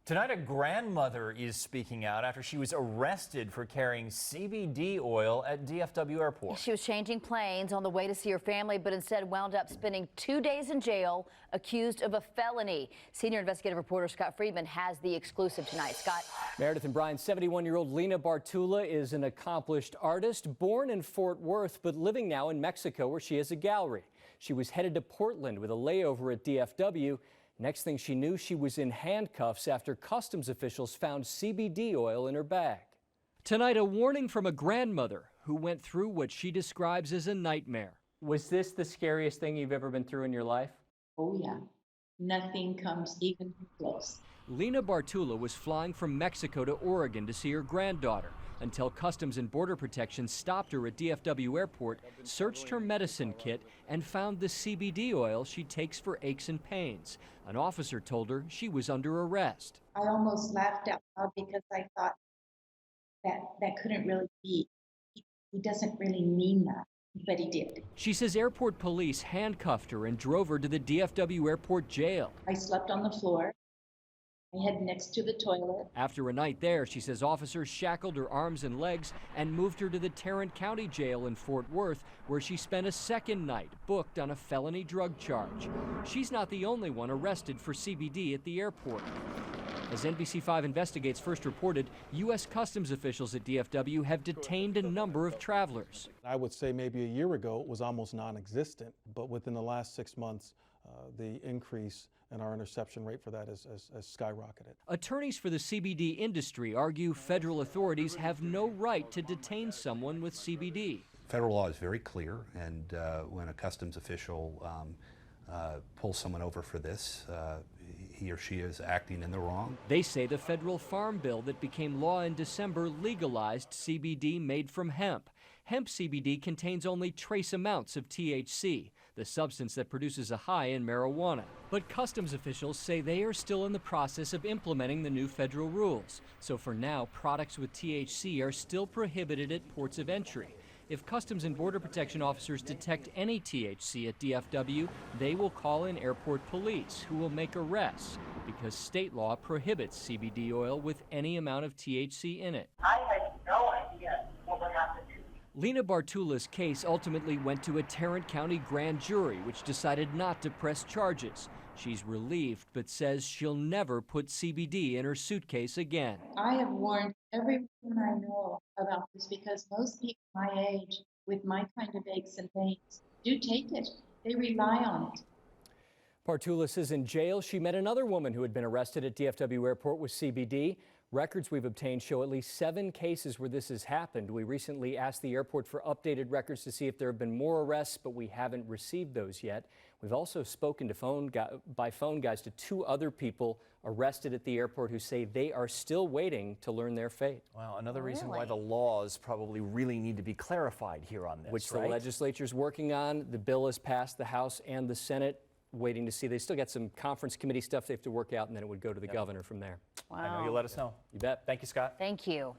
Tonight, a grandmother is speaking out after she was arrested for carrying CBD oil at DFW Airport. She was changing planes on the way to see her family, but instead wound up spending 2 days in jail, accused of a felony. Senior investigative reporter Scott Friedman has the exclusive tonight. Scott. Meredith and Brian, 71-year-old Lena Bartula is an accomplished artist, born in Fort Worth, but living now in Mexico, where she has a gallery. She was headed to Portland with a layover at DFW. Next thing she knew, she was in handcuffs after customs officials found CBD oil in her bag. Tonight, a warning from a grandmother who went through what she describes as a nightmare. Was this the scariest thing you've ever been through in your life? Oh yeah, nothing comes even close. Lena Bartula was flying from Mexico to Oregon to see her granddaughter until Customs and Border Protection stopped her at DFW Airport, searched her medicine kit, and found the CBD oil she takes for aches and pains. An officer told her she was under arrest. I almost laughed out loud because I thought that couldn't really be. He doesn't really mean that, but he did. She says airport police handcuffed her and drove her to the DFW Airport jail. I slept on the floor. I had next to the toilet. After a night there, she says officers shackled her arms and legs and moved her to the Tarrant County Jail in Fort Worth, where she spent a second night, booked on a felony drug charge. She's not the only one arrested for CBD at the airport. As NBC5 Investigates first reported, U.S. Customs officials at DFW have detained a number of travelers. I would say maybe a year ago it was almost non-existent, but within the last 6 months, the increase in our interception rate for that has skyrocketed. Attorneys for the CBD industry argue federal authorities have no right to detain someone with CBD. Federal law is very clear, and when a customs official pulls someone over for this, he or she is acting in the wrong. They say the federal farm bill that became law in December legalized CBD made from hemp. Hemp CBD contains only trace amounts of THC, the substance that produces a high in marijuana. But customs officials say they are still in the process of implementing the new federal rules. So for now, products with THC are still prohibited at ports of entry. If Customs and Border Protection officers detect any THC at DFW, they will call in airport police, who will make arrests because state law prohibits CBD oil with any amount of THC in it. I had no idea what would happen to me. Lena Bartula's case ultimately went to a Tarrant County grand jury, which decided not to press charges. She's relieved, but says she'll never put CBD in her suitcase again. I have warned everyone I know about this because most people my age with my kind of aches and pains do take it. They rely on it. Bartula is in jail. She met another woman who had been arrested at DFW Airport with CBD. Records we've obtained show at least 7 cases where this has happened. We recently asked the airport for updated records to see if there have been more arrests, but we haven't received those yet. We've also spoken to by phone guys to 2 other people arrested at the airport who say they are still waiting to learn their fate. Well, another reason why the laws probably really need to be clarified here on this, which right? The legislature's working on. The bill has passed the House and the Senate. Waiting to see. They still got some conference committee stuff they have to work out, and then it would go to the governor from there. Wow. I know you'll let us know. You bet. Thank you, Scott. Thank you.